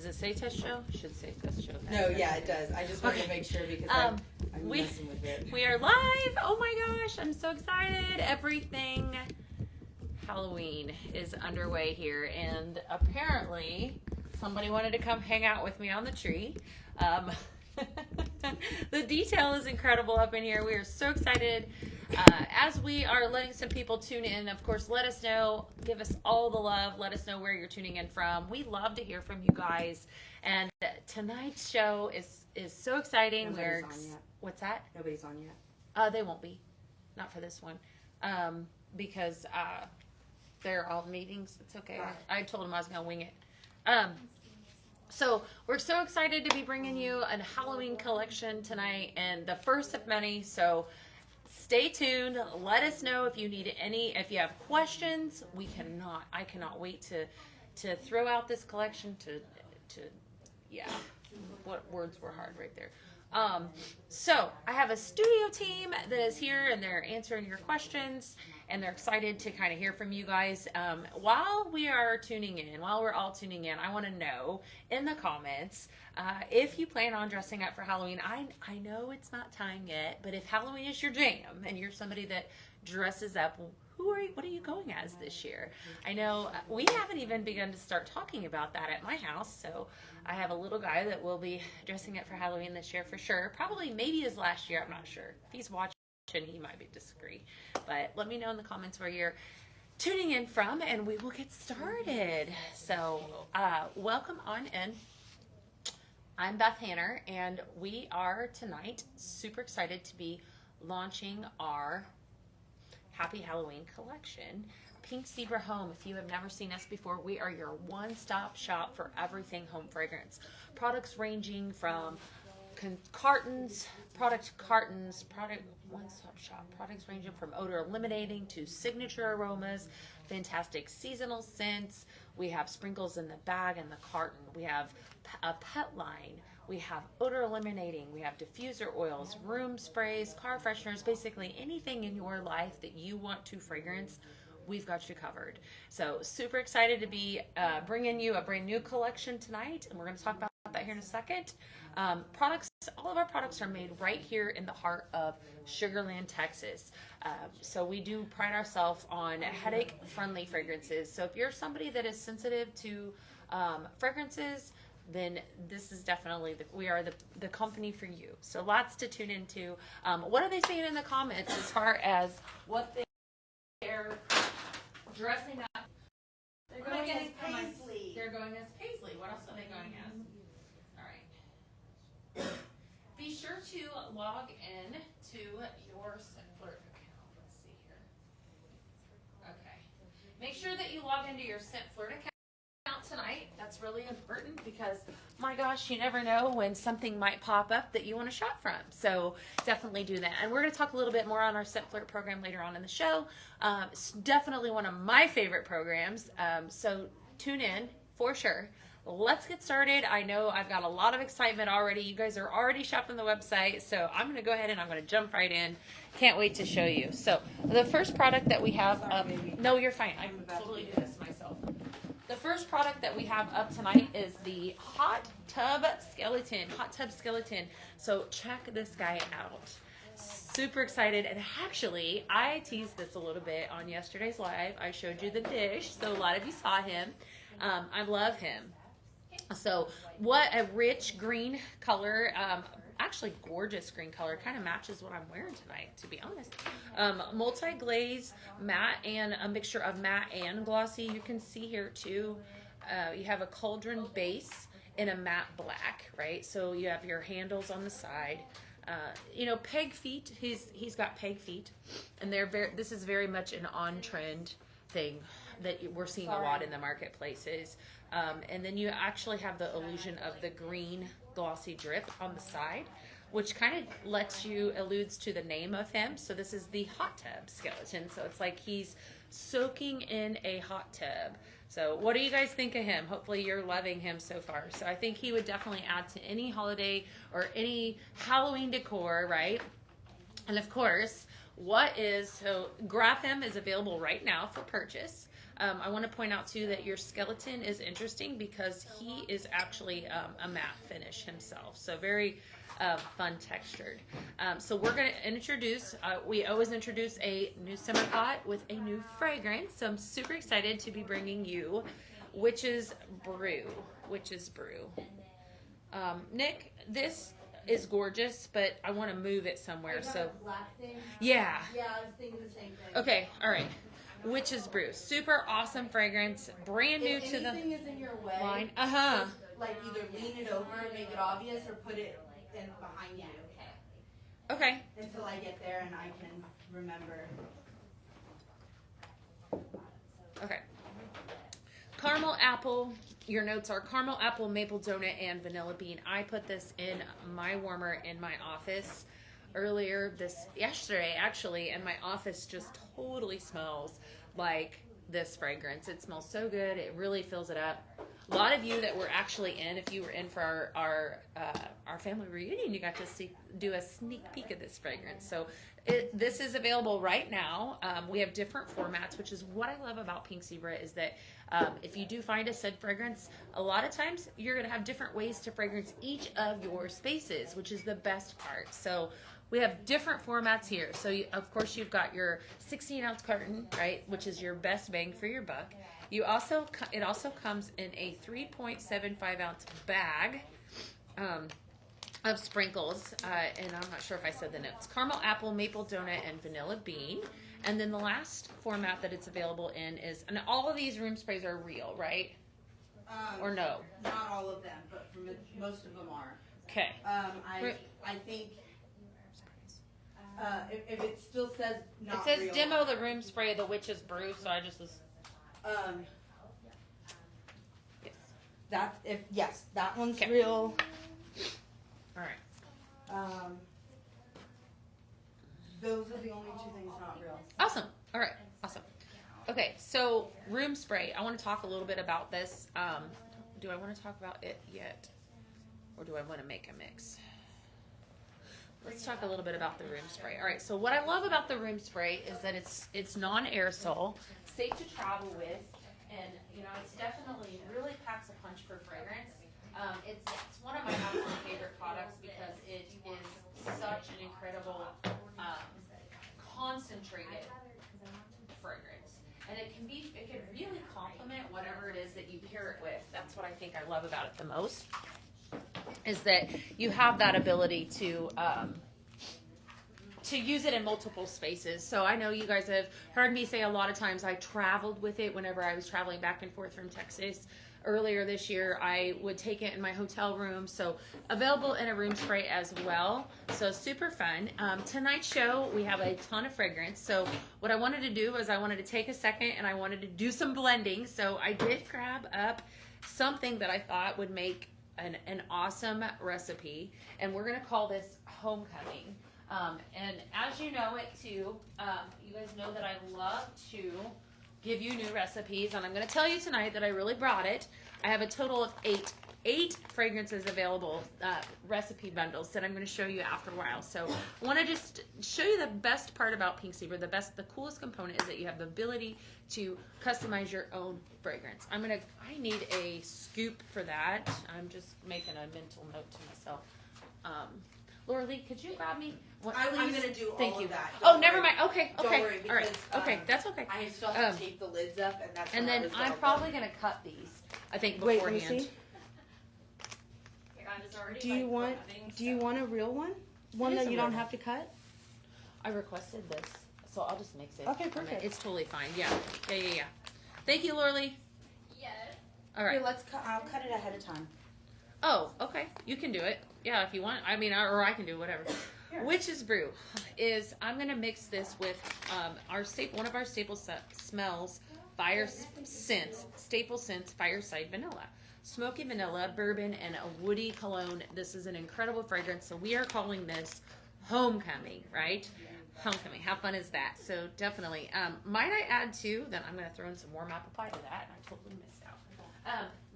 it say test show? Should say test show. No, yeah, it does. I just wanted to make sure because I'm messing with it. We are live. Oh my gosh, I'm so excited. Everything Halloween is underway here, and apparently somebody wanted to come hang out with me on the tree. The detail is incredible up in here. We are so excited. As we are letting some people tune in, of course, let us know. Give us all the love. Let us know where you're tuning in from. We love to hear from you guys. And tonight's show is so exciting. Nobody's on yet. What's that? Nobody's on yet. They won't be. Not for this one. Because they're all meetings. It's okay. I told them I was going to wing it. So we're so excited to be bringing you a Halloween collection tonight, and the first of many. So stay tuned. Let us know if you need if you have questions. I cannot wait to throw out this collection yeah. What words were hard right there. So I have a studio team that is here, and they're answering your questions, and they're excited to kind of hear from you guys. While we're all tuning in, I want to know in the comments if you plan on dressing up for Halloween. I know it's not time yet, but if Halloween is your jam and you're somebody that dresses up, what are you going as this year? I know we haven't even begun to start talking about that at my house, so I have a little guy that will be dressing up for Halloween this year for sure. Probably maybe his last year, I'm not sure. If he's watching, he might disagree. But let me know in the comments where you're tuning in from, and we will get started. So welcome on in. I'm Beth Hanner, and we are tonight super excited to be launching our Happy Halloween collection. Pink Zebra Home. If you have never seen us before, we are your one-stop shop for everything home fragrance. Products ranging from one-stop shop. Products ranging from odor eliminating to signature aromas, fantastic seasonal scents. We have sprinkles in the bag and the carton. We have a pet line. We have odor eliminating, we have diffuser oils, room sprays, car fresheners, basically anything in your life that you want to fragrance, we've got you covered. So super excited to be bringing you a brand new collection tonight, and we're going to talk about that here in a second. All of our products are made right here in the heart of Sugar Land, Texas. So we do pride ourselves on headache-friendly fragrances. So if you're somebody that is sensitive to fragrances, then this is definitely we are the company for you. So lots to tune into. What are they saying in the comments as far as what they're dressing up? They're going as Paisley. They're going as Paisley. What else are they going as? All right. Be sure to log in to your ScentFlirt account. Let's see here. Okay. Make sure that you log into your ScentFlirt account tonight. That's really important because, my gosh, you never know when something might pop up that you want to shop from. So definitely do that. And we're going to talk a little bit more on our ScentFlirt program later on in the show. It's definitely one of my favorite programs. So tune in for sure. Let's get started. I know I've got a lot of excitement already. You guys are already shopping the website. So I'm going to go ahead and I'm going to jump right in. Can't wait to show you. So the first product that we have no, you're fine. I can totally do this myself. The first product that we have up tonight is the Hot Tub Skeleton. So check this guy out. Super excited. And actually, I teased this a little bit on yesterday's live. I showed you the dish, so a lot of you saw him. I love him. So what a rich green color. Actually gorgeous green color. Kind of matches what I'm wearing tonight, to be honest. Multi-glaze matte and a mixture of matte and glossy. You can see here too, you have a cauldron base in a matte black, right? So you have your handles on the side. Peg feet. He's got peg feet, and this is very much an on-trend thing that we're seeing a lot in the marketplaces. And then you actually have the illusion of the green glossy drip on the side, which kind of alludes to the name of him. So this is the Hot Tub Skeleton. So it's like he's soaking in a hot tub. So what do you guys think of him? Hopefully you're loving him so far. So I think he would definitely add to any holiday or any Halloween decor, right? And of course, Grab him is available right now for purchase. I want to point out too that your skeleton is interesting because he is actually a matte finish himself. So very fun textured. So we're going to introduce, we always introduce a new summer hot with a new fragrance. So I'm super excited to be bringing you Witch's Brew. Witch's Brew. Nick, this is gorgeous, but I want to move it somewhere. So, yeah. Yeah, I was thinking the same thing. Okay, all right. Witch's Brew, super awesome fragrance, brand new to the anything is in your way, line. like either lean it over, make it obvious, or put it in behind you. Okay. Until I get there and I can remember. Okay. Caramel apple. Your notes are caramel apple, maple donut, and vanilla bean. I put this in my warmer in my office yesterday actually, and my office just totally smells like this fragrance. It smells so good. It really fills it up. A lot of you that were actually in, if you were in for our family reunion, you got to do a sneak peek of this fragrance. So this is available right now. We have different formats, which is what I love about Pink Zebra is that if you do find a scent fragrance, a lot of times you're going to have different ways to fragrance each of your spaces, which is the best part. So we have different formats here. So of course you've got your 16-ounce carton, right, which is your best bang for your buck. It also comes in a 3.75-ounce bag of sprinkles, and I'm not sure if I said the notes. Caramel apple, maple donut, and vanilla bean. And then the last format that it's available in is, and all of these room sprays are real, right? Or no? Not all of them, but most of them are. Okay. I think if it still says not real. It says real, demo the room spray of the Witch's Brew, so I just was... yes. That one's okay. real. All right. Those are the only two things not real. Awesome. All right. Awesome. Okay, so room spray. I want to talk a little bit about this. Do I want to talk about it yet, or do I want to make a mix? Let's talk a little bit about the room spray. All right. So what I love about the room spray is that it's non-aerosol, safe to travel with, and it's definitely really packs a punch for fragrance. It's one of my absolute favorite products because it is such an incredible concentrated fragrance, and it can really complement whatever it is that you pair it with. That's what I think I love about it the most, is that you have that ability to use it in multiple spaces. So I know you guys have heard me say a lot of times I traveled with it whenever I was traveling back and forth from Texas. Earlier this year, I would take it in my hotel room. So available in a room spray as well. So super fun. Tonight's show, we have a ton of fragrance. So what I wanted to do was I wanted to take a second and I wanted to do some blending. So I did grab up something that I thought would make an awesome recipe. And we're going to call this Homecoming. And as you know it too, you guys know that I love to give you new recipes, and I'm going to tell you tonight that I really brought it. I have a total of eight fragrances available, recipe bundles that I'm going to show you after a while. So I want to just show you the best part about Pink Zebra. The coolest component is that you have the ability to customize your own fragrance. I need a scoop for that. I'm just making a mental note to myself. Laura Lee, could you grab me? I'm going to do all of that. Oh, never mind. Okay. Don't worry, All right. because, Okay, that's okay. I still have to tape the lids up, and that's. And then I'm probably going to cut these, I think, beforehand. Wait, let me see. Do you want a real one? One that you don't have to cut? I requested this, so I'll just mix it. Okay, perfect. It's totally fine. Yeah. Thank you, Laura Lee. Yes. All right. Here, I'll cut it ahead of time. Oh, okay. You can do it. Yeah, if you want. I mean, or I can do whatever. Here. Witch's Brew is, I'm going to mix this with one of our staple smells, staple scents, Fireside Vanilla. Smoky vanilla, bourbon, and a woody cologne. This is an incredible fragrance. So we are calling this Homecoming, right? Homecoming. How fun is that? So definitely. Might I add too, that I'm going to throw in some warm apple pie to that, and I totally missed out,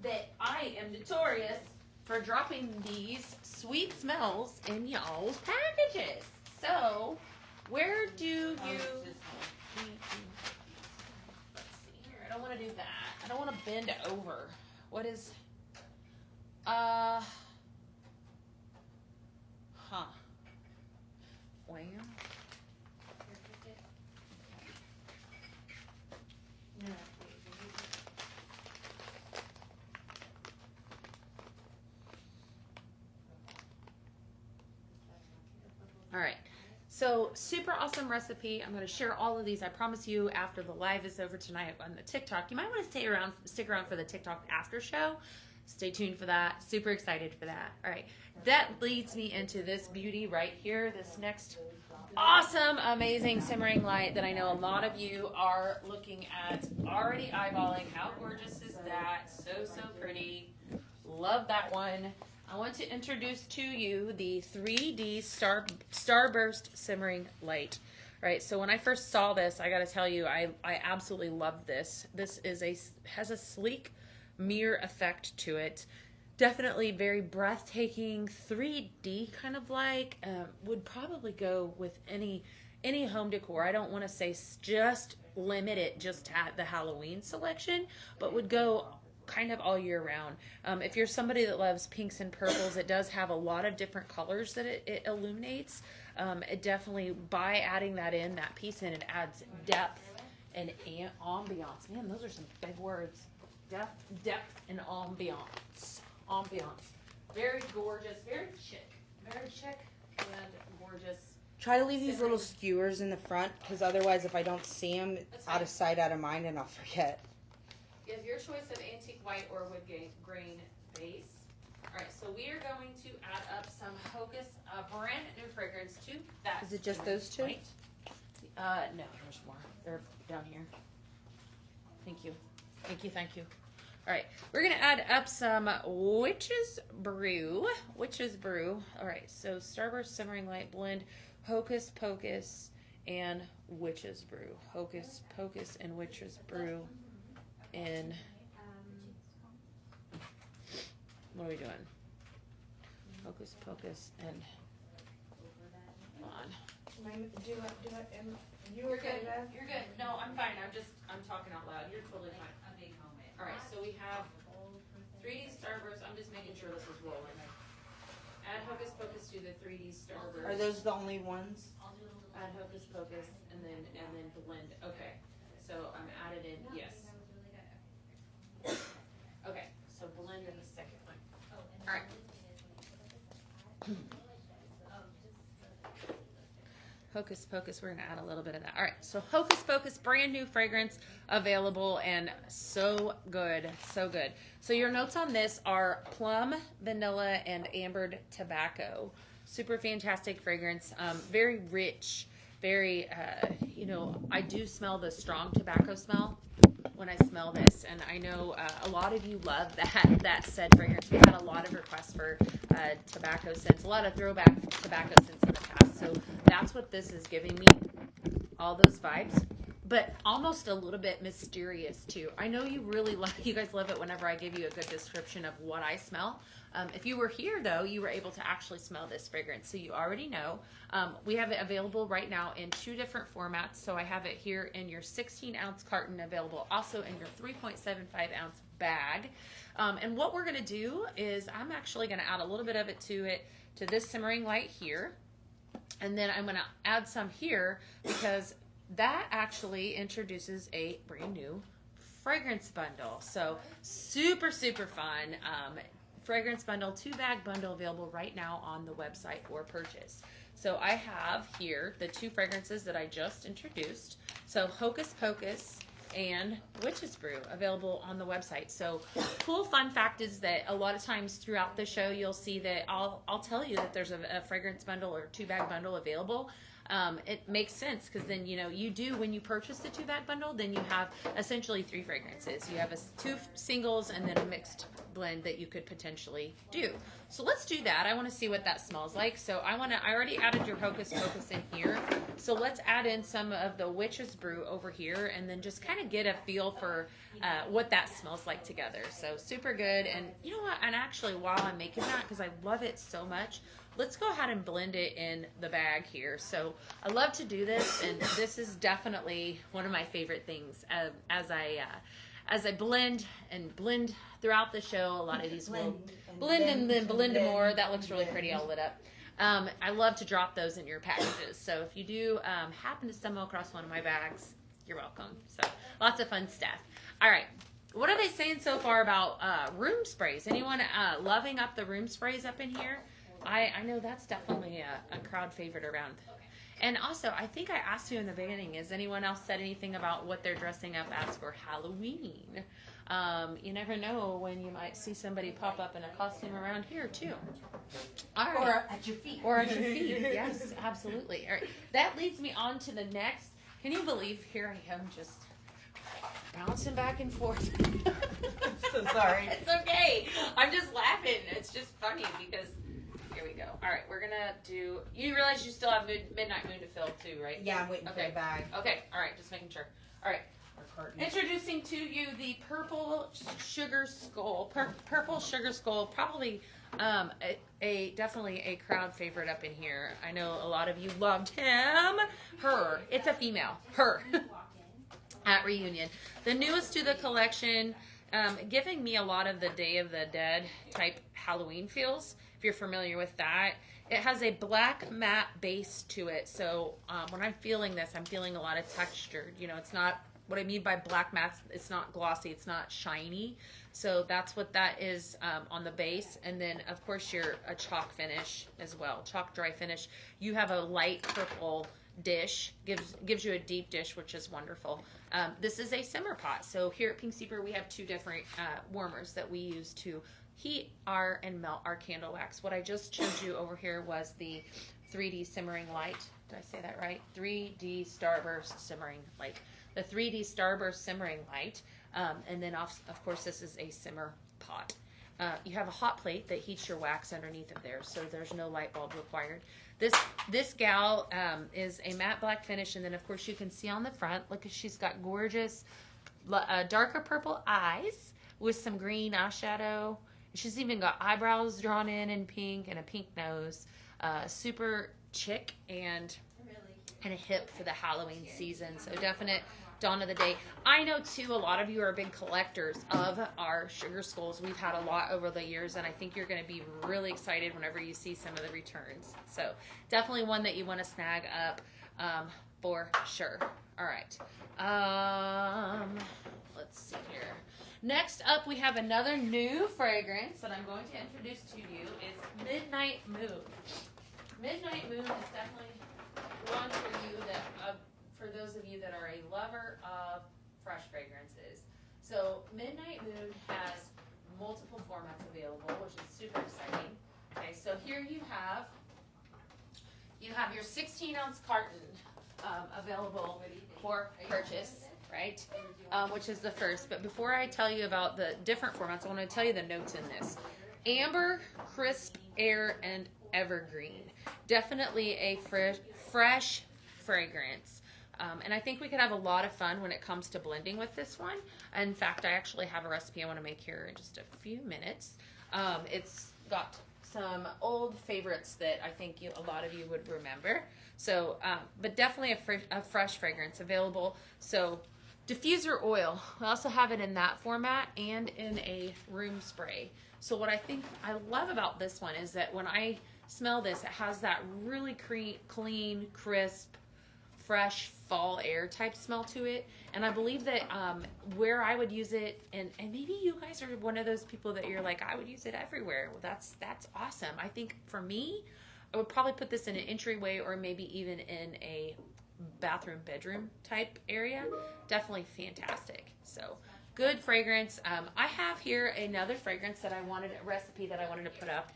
that I am notorious for dropping these sweet smells in y'all's packages. So, where do you... Let's see here. I don't want want to do that. I don't want to bend over. What is, Where? All right. So super awesome recipe. I'm going to share all of these. I promise you after the live is over tonight on the TikTok. You might want to stick around for the TikTok after show. Stay tuned for that. Super excited for that. All right. That leads me into this beauty right here. This next awesome, amazing simmering light that I know a lot of you are looking at, already eyeballing. How gorgeous is that? So, so pretty. Love that one. I want to introduce to you the 3D Starburst Simmering Light. All right, so when I first saw this, I got to tell you, I absolutely love this. This has a sleek mirror effect to it. Definitely very breathtaking, 3D kind of like. Would probably go with any home decor. I don't want to say just limit it just at the Halloween selection, but would go kind of all year round. If you're somebody that loves pinks and purples, it does have a lot of different colors that it illuminates. It definitely, by adding that piece in, it adds depth and ambiance. Man, those are some big words. Depth and ambiance. Very gorgeous, very chic and gorgeous. Try to leave these little skewers in the front, because otherwise if I don't see them, it's out of sight, out of mind, and I'll forget. You have your choice of antique white or wood grain base. All right, so we are going to add up some Hocus, brand new fragrance to that. Is it just those two? White. No, there's more. They're down here. Thank you. All right, we're gonna add up some Witch's Brew. All right, so Starburst Simmering Light blend, Hocus Pocus and Witch's Brew. Hocus Pocus and Witch's Brew. In what are we doing? Hocus Pocus and hold on. You're good. You're good. No, I'm fine. I'm talking out loud. You're totally fine. All right, so we have 3D Starburst. I'm just making sure this is rolling. Add Hocus Pocus to the 3D Starburst. Are those the only ones? Add Hocus Pocus and then blend. Okay, so I'm added in. Yes. Okay, so blend in the second one. All right. Hocus Pocus, we're going to add a little bit of that. All right, so Hocus Pocus, brand new fragrance available and so good, so good. So your notes on this are plum, vanilla, and ambered tobacco. Super fantastic fragrance, very rich, very, I do smell the strong tobacco smell when I smell this, and I know a lot of you love that said fragrance. We've had a lot of requests for tobacco scents, a lot of throwback tobacco scents in the past, so that's what this is giving me, all those vibes, but almost a little bit mysterious too. I know you guys love it whenever I give you a good description of what I smell. If you were here though, you were able to actually smell this fragrance, so you already know. We have it available right now in 2 different formats. So I have it here in your 16-ounce carton, available also in your 3.75-ounce bag. And what we're gonna do is I'm actually gonna add a little bit of it to this simmering light here. And then I'm gonna add some here because that actually introduces a brand new fragrance bundle. So super, super fun. Fragrance bundle, 2-bag bundle available right now on the website for purchase. So I have here the 2 fragrances that I just introduced. So Hocus Pocus and Witch's Brew available on the website. So cool fun fact is that a lot of times throughout the show you'll see that I'll tell you that there's a fragrance bundle or 2-bag bundle available. It makes sense because then you do, when you purchase the 2-bag bundle, then you have essentially 3 fragrances. You have 2 singles and then a mixed blend that you could potentially do. So let's do that. I want to see what that smells like. So I already added your Hocus Pocus in here. So let's add in some of the Witch's Brew over here and then just kind of get a feel for what that smells like together. So super good. And you know what? And actually while I'm making that, because I love it so much, let's go ahead and blend it in the bag here. So I love to do this, and this is definitely one of my favorite things as as I blend throughout the show, a lot of these will blend and then blend blend more. That looks really blend. pretty all lit up. I love to drop those in your packages. So if you do happen to stumble across one of my bags, you're welcome. So lots of fun stuff. All right. What are they saying so far about room sprays? Anyone loving up the room sprays up in here? I know that's definitely a crowd favorite around. And also, I think I asked you in the beginning, has anyone else said anything about what they're dressing up as for Halloween? You never know when you might see somebody pop up in a costume around here, too. All right. Or at your feet. Or at your feet. Yes, absolutely. All right. That leads me on to the next. Can you believe here I am just bouncing back and forth? So sorry. It's okay. I'm just laughing. It's just funny because here we go. All right, we're gonna do. You realize you still have Midnight Moon to fill too, right? Yeah, I'm waiting for the bag. Okay. All right, just making sure. All right. Introducing to you the purple sugar skull. Purple sugar skull, probably definitely a crowd favorite up in here. I know a lot of you loved him. Her. It's a female. Her. At Reunion. The newest to the collection, giving me a lot of the Day of the Dead type Halloween feels, if you're familiar with that. It has a black matte base to it, so when I'm feeling this, I'm feeling a lot of texture. You know, it's not, what I mean by black matte, it's not glossy, it's not shiny. So that's what that is on the base. And then, of course, a chalk finish as well, chalk dry finish. You have a light purple dish, gives you a deep dish, which is wonderful. This is a simmer pot. So here at Pink Steeper, we have two different warmers that we use to heat and melt our candle wax. What I just showed you over here was the 3D simmering light. Did I say that right? 3D Starburst simmering light. The 3D Starburst simmering light. And then, of course, this is a simmer pot. You have a hot plate that heats your wax underneath of there, so there's no light bulb required. This gal is a matte black finish, and then, of course, you can see on the front, look, she's got gorgeous darker purple eyes with some green eyeshadow. She's even got eyebrows drawn in pink and a pink nose. Super chic and hip for the Halloween season. So definite dawn of the day. I know too, a lot of you are big collectors of our sugar skulls. We've had a lot over the years, and I think you're going to be really excited whenever you see some of the returns. So definitely one that you want to snag up for sure. All right. Let's see here. Next up, we have another new fragrance that I'm going to introduce to you. Is Midnight Moon. Midnight Moon is definitely one for you that, for those of you that are a lover of fresh fragrances. So Midnight Moon has multiple formats available, which is super exciting. Okay, so here you have your 16-ounce carton available for purchase. Right, which is the first. But before I tell you about the different formats, I want to tell you the notes in this. Amber, crisp, air, and evergreen. Definitely a fresh fragrance. And I think we could have a lot of fun when it comes to blending with this one. In fact, I actually have a recipe I want to make here in just a few minutes. It's got some old favorites that I think a lot of you would remember. So, but definitely a fresh fragrance available. So, diffuser oil. We also have it in that format and in a room spray. So what I think I love about this one is that when I smell this, it has that really clean, crisp, fresh fall air type smell to it. And I believe that where I would use it, and maybe you guys are one of those people that you're like, I would use it everywhere. Well, that's awesome. I think for me, I would probably put this in an entryway or maybe even in a bathroom, bedroom type area. Definitely fantastic. So good fragrance. I have here another fragrance that a recipe that I wanted to put up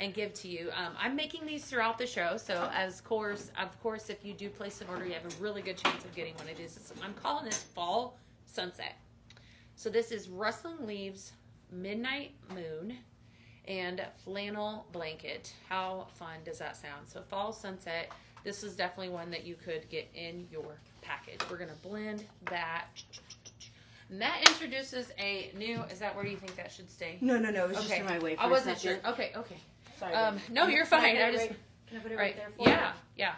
and give to you. I'm making these throughout the show, so of course, if you do place an order, you have a really good chance of getting one of these. I'm calling this Fall Sunset. So this is Rustling Leaves, Midnight Moon, and Flannel Blanket. How fun does that sound? So Fall Sunset, this is definitely one that you could get in your package. We're going to blend that. And that introduces a new, is that where you think that should stay? No, it was just in my way for I wasn't a second. sure. Okay. Sorry. No, you're fine. Can I put it right there for you? Yeah.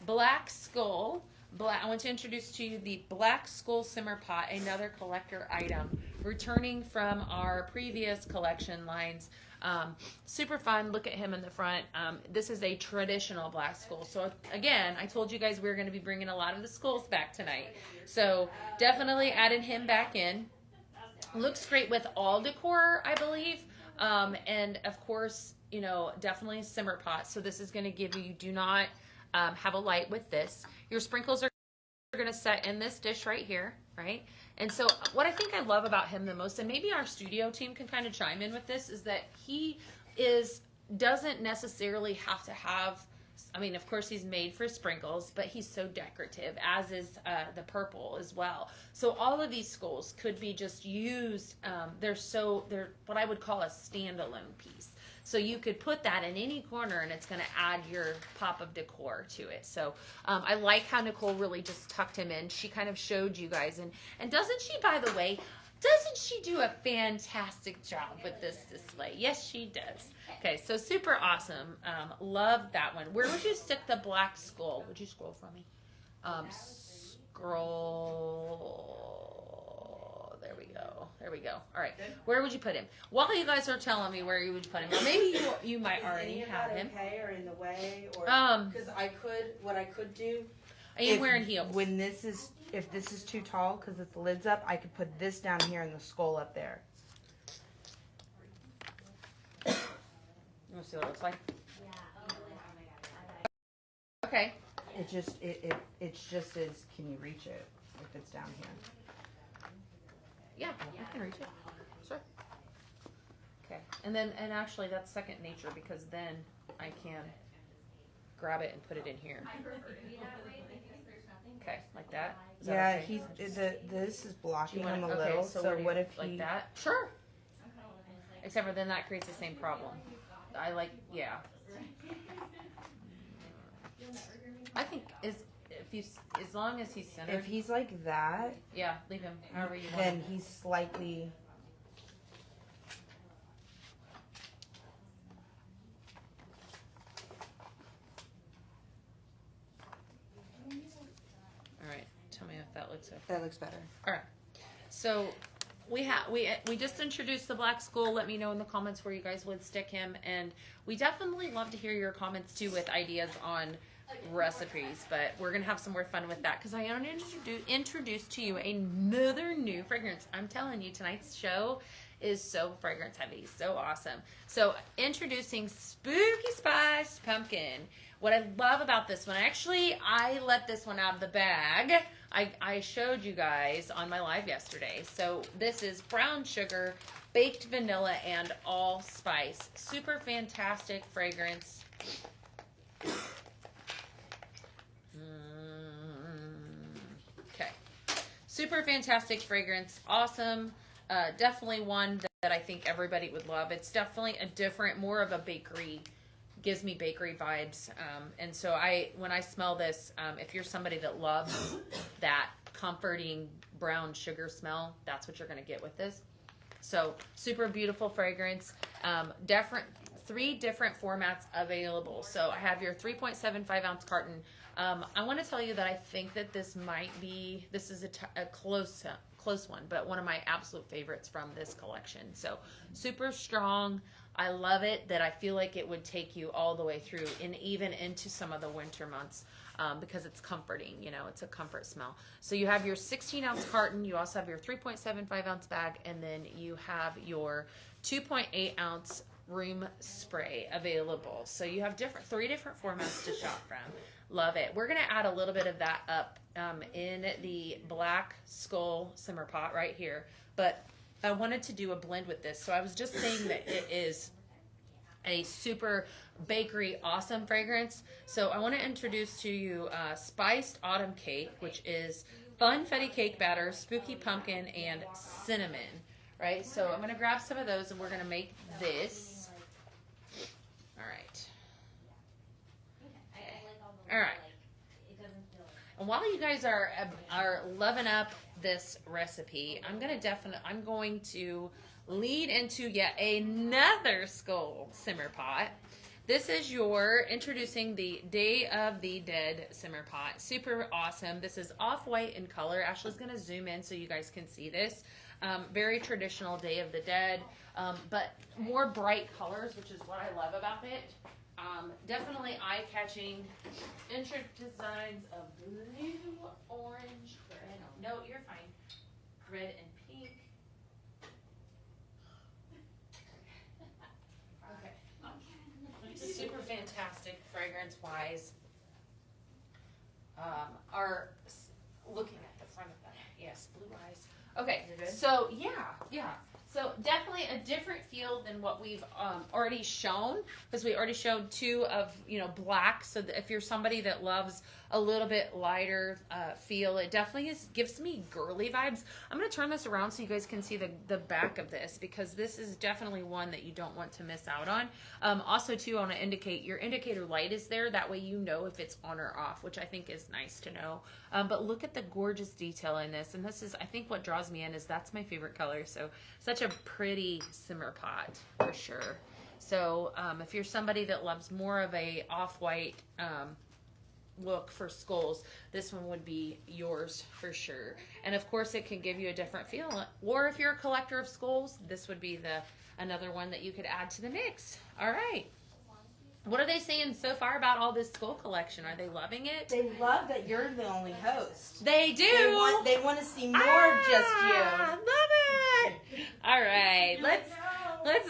Black Skull I want to introduce to you the Black Skull Simmer Pot, another collector item, returning from our previous collection lines. Super fun. Look at him in the front. This is a traditional Black Skull. So again, I told you guys we were going to be bringing a lot of the skulls back tonight. So definitely added him back in. Looks great with all decor, I believe. And of course, you know, definitely a simmer pot. So this is going to give you, do not have a light with this. Your sprinkles are going to set in this dish right here, right? And so what I think I love about him the most, and maybe our studio team can kind of chime in with this, is that he doesn't necessarily have to have, I mean, of course he's made for sprinkles, but he's so decorative, as is the purple as well. So all of these skulls could be just used, they're what I would call a standalone piece. So you could put that in any corner and it's going to add your pop of decor to it. So I like how Nicole really just tucked him in. She kind of showed you guys. And doesn't she, by the way, doesn't she do a fantastic job with this display? Yes, she does. Okay, so super awesome. Love that one. Where would you stick the Black Skull? Would you scroll for me? Scroll. There we go. There we go. All right. Where would you put him? While you guys are telling me where you would put him, or maybe you might already have him. Okay, or in the way, or because what I could do. I am wearing heels. When this is, if this is too tall because it's the lid's up, I could put this down here and the skull up there. You want to see what it looks like? Okay. It's just as, can you reach it if it's down here? Yeah, I can reach it. Sure. Okay, and actually that's second nature, because then I can grab it and put it in here. Okay, like that. Is that okay? This is blocking him a little. So what if like that? Sure. Except for then that creates the same problem. Yeah. I think as long as he's centered. If he's like that, yeah, leave him however you want. Then he's slightly. All right, tell me if that looks okay. That looks better. All right, so we just introduced the Black Skull. Let me know in the comments where you guys would stick him, and we definitely love to hear your comments too with ideas on recipes, but we're gonna have some more fun with that, because I want to introduce to you another new fragrance. I'm telling you, tonight's show is so fragrance heavy, so awesome. So introducing Spooky Spice Pumpkin. What I love about this one, actually I let this one out of the bag. I showed you guys on my live yesterday. So this is brown sugar, baked vanilla, and allspice. Super fantastic fragrance. Okay, super fantastic fragrance, awesome. Definitely one that I think everybody would love. It's definitely a different, more of a bakery, gives me bakery vibes. And so when I smell this, if you're somebody that loves that comforting brown sugar smell, that's what you're going to get with this. So super beautiful fragrance. Three different formats available. So I have your 3.75 ounce carton. I want to tell you that I think that this is a close one, but one of my absolute favorites from this collection. So super strong. I love it, that I feel like it would take you all the way through and even into some of the winter months, because it's comforting, you know, it's a comfort smell. So you have your 16 ounce carton, you also have your 3.75 ounce bag, and then you have your 2.8 ounce room spray available. So you have three different formats to shop from. Love it. We're going to add a little bit of that up in the Black Skull simmer pot right here, but I wanted to do a blend with this. So I was just saying that it is a super bakery awesome fragrance. So I want to introduce to you Spiced Autumn Cake, which is funfetti cake batter, spooky pumpkin, and cinnamon. Right? So I'm going to grab some of those and we're going to make this. All right. All right. And while you guys are loving up this recipe, I'm going to lead into yet another skull simmer pot. this is your introducing the Day of the Dead simmer pot. Super awesome. This is off-white in color. Ashley's going to zoom in so you guys can see this. Very traditional Day of the Dead, but more bright colors, which is what I love about it. Definitely eye-catching. Intricate designs of blue, orange, red. No, you're fine. Red and pink. Okay. Super fantastic fragrance-wise. Are looking at the front of that. Yes, blue eyes. Okay, so yeah. So definitely a different feel than what we've already shown, because we already showed two of, black. So that if you're somebody that loves a little bit lighter feel, it definitely gives me girly vibes. I'm going to turn this around so you guys can see the back of this, because this is definitely one that you don't want to miss out on. Also, too, I want to indicate your indicator light is there. That way you know if it's on or off, which I think is nice to know. But look at the gorgeous detail in this. And this is, I think what draws me in is that's my favorite color. So such a pretty simmer pot for sure. So if you're somebody that loves more of a off-white look for skulls, this one would be yours for sure. And of course it can give you a different feel. Or if you're a collector of skulls, this would be another one that you could add to the mix. All right. What are they saying so far about all this skull collection? Are they loving it? They love that you're the only host. They do. They want to see more of just you. Love it. All right, let's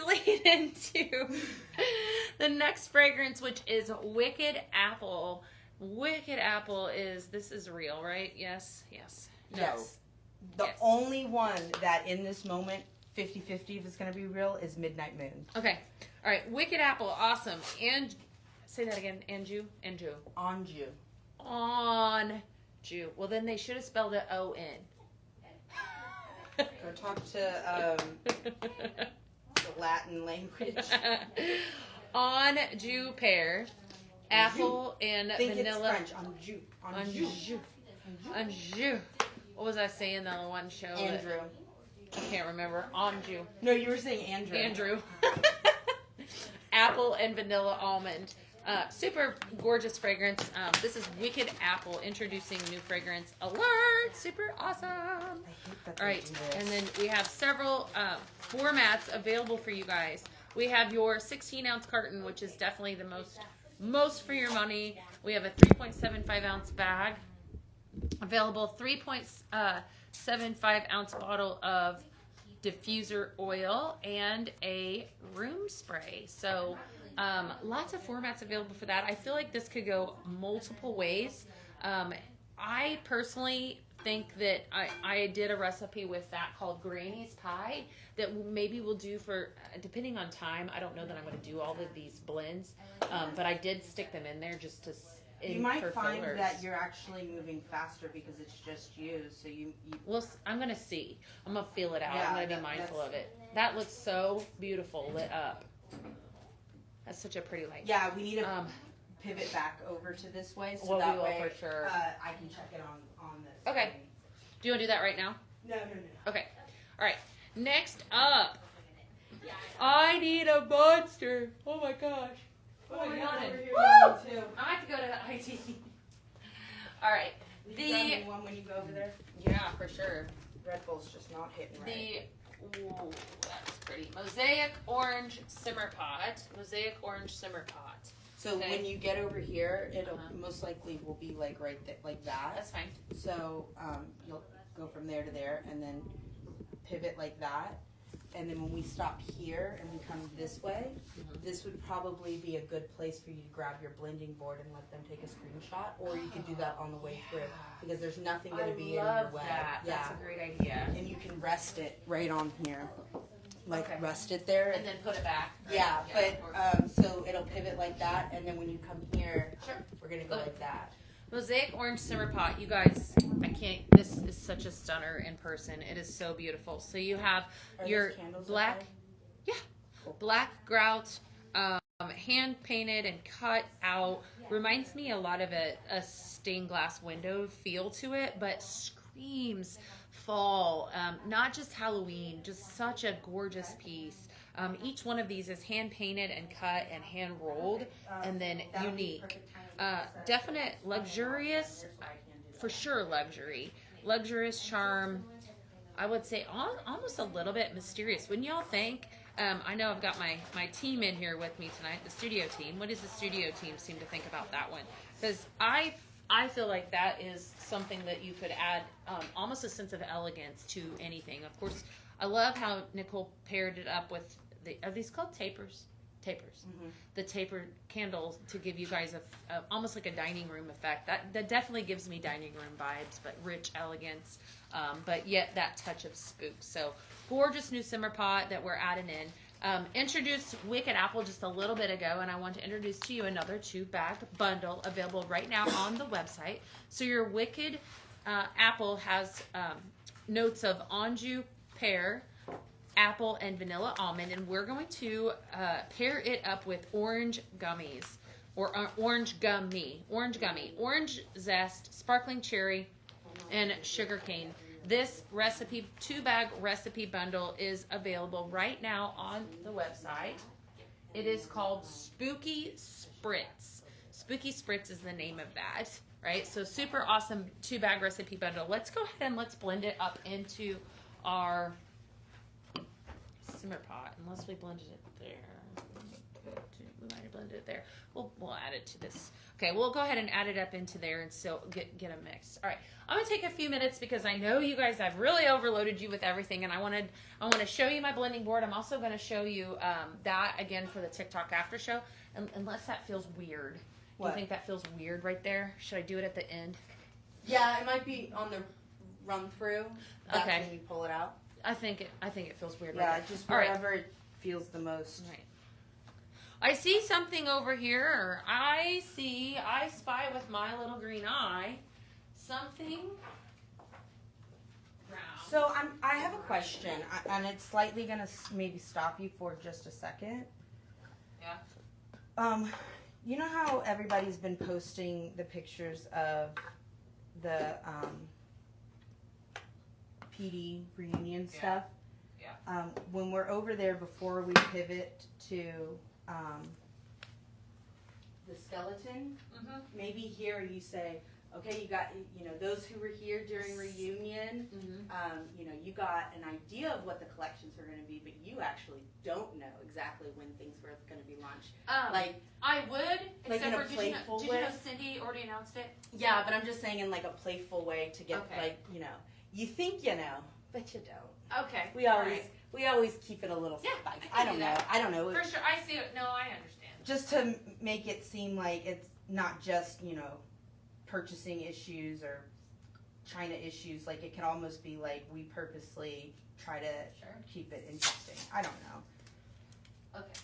lead into the next fragrance, which is Wicked Apple. Wicked Apple this is real, right? Yes. No. Yes. The Yes. only one that in this moment 50-50 if it's going to be real is Midnight Moon. Okay. All right. Wicked Apple. Awesome. And say that again. Anju. Anju. Anju. Well, then they should have spelled it O-N. Go talk to the Latin language. Anju pear, apple and Think vanilla. it's French. Anju. What was I saying on the one show? Andrew. I can't remember. Anju. No, you were saying Andrew. Andrew. Apple and vanilla almond. Super gorgeous fragrance. This is Wicked Apple introducing new fragrance alert. Super awesome. All right, and then we have several formats available for you guys. We have your 16-ounce carton, which is definitely the most for your money. We have a 3.75 ounce bag available, 3.75 ounce bottle of diffuser oil, and a room spray. So lots of formats available for that. I feel like this could go multiple ways. I personally think that I did a recipe with that called Granny's Pie that maybe we'll do for, depending on time. I don't know that I'm going to do all of these blends, but I did stick them in there just to you might find that you're actually moving faster because it's just you. So you well, I'm going to see. I'm going to feel it out. Yeah, I'm going to be mindful of it. That looks so beautiful lit up. That's such a pretty light. Yeah, we need to pivot back over to this way so well, that we will way for sure. I can check it on this. Okay. Do you want to do that right now? No. Okay. All right. Next up, I need a monster. Oh my gosh. Oh, my yeah, God. over here, Woo! too. I have to go to IT. All right. Will you grab me one when you go over there? Yeah, for sure. Red Bull's just not hitting right. Ooh, that's pretty. Mosaic orange simmer pot. Mosaic orange simmer pot. So Okay. when you get over here, it'll most likely will be like right there, like that. That's fine. So you'll go from there to there, and then pivot like that. And then when we stop here and we come this way, this would probably be a good place for you to grab your blending board and let them take a screenshot, or you could do that on the way through because there's nothing going to be in your way. That. Yeah. That's a great idea. And you can rest it right on here, like Okay. rest it there. And then put it back. Right? Yeah, of but course. so it'll pivot like that, and then when you come here, Sure. we're gonna go like that. Mosaic orange simmer pot. You guys, I can't. This is such a stunner in person. It is so beautiful. So you have Are your those candles black, okay? yeah, black grout, hand painted and cut out. Reminds me a lot of a stained glass window feel to it, but screams fall. Not just Halloween, just such a gorgeous piece. Each one of these is hand painted and cut and hand rolled, and then unique. Definite luxurious, for sure luxury. Luxurious charm. I would say almost a little bit mysterious. Wouldn't y'all think? I know I've got my team in here with me tonight, the studio team. What does the studio team seem to think about that one? Because I feel like that is something that you could add almost a sense of elegance to anything. Of course, I love how Nicole paired it up with are these called tapers? Tapers. Mm-hmm. The taper candles to give you guys a almost like a dining room effect. That definitely gives me dining room vibes, but rich elegance, but yet that touch of spook. So gorgeous new simmer pot that we're adding in. Introduced Wicked Apple just a little bit ago, and I want to introduce to you another 2-bag bundle available right now on the website. So your Wicked Apple has notes of anjou pear, apple, and vanilla almond, and we're going to pair it up with orange gummies, or orange gummy, orange zest, sparkling cherry, and sugar cane. This recipe 2-bag recipe bundle is available right now on the website. It is called Spooky Spritz. Spooky Spritz is the name of that, right? So super awesome 2-bag recipe bundle. Let's go ahead and let's blend it up into our simmer pot, unless we blended it there. We might have blended it there. We'll add it to this. Okay, we'll go ahead and add it up into there and so get them mixed. All right, I'm gonna take a few minutes because I know you guys, I've really overloaded you with everything, and I want to show you my blending board. I'm also going to show you that again for the TikTok after show, unless that feels weird. Do you think that feels weird right there? Should I do it at the end? Yeah, it might be on the run through. That's okay. When you pull it out. I think it feels weird. Yeah, right just wherever it feels the most. Right. I see something over here. I spy with my little green eye something brown. So I have a question, and it's slightly gonna maybe stop you for just a second. Yeah. You know how everybody's been posting the pictures of the PD reunion stuff? Yeah. When we're over there, before we pivot to the skeleton, maybe here you say, okay, you got, those who were here during reunion, you got an idea of what the collections were going to be, but you actually don't know exactly when things were going to be launched. I would, like except in a for, playful did you way. know Cindy already announced it? Yeah, but I'm just saying in like a playful way to get you think you know, but you don't. Okay. We always keep it a little spicy. I don't know. For sure, I see it. No, I understand. Just to make it seem like it's not just, purchasing issues or China issues. Like, it can almost be like we purposely try to keep it interesting. I don't know. Okay.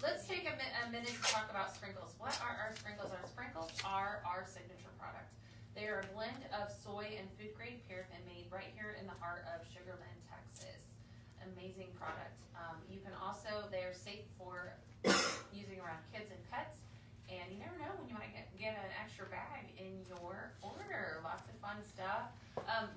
Let's take a minute to talk about sprinkles. What are our sprinkles? Our sprinkles are our signature product. They are a blend of soy and food grade paraffin made right here in the heart of Sugar Land, Texas. Amazing product. You can also, they're safe for using around kids and pets. And you never know when you might get an extra bag in your order. Lots of fun stuff.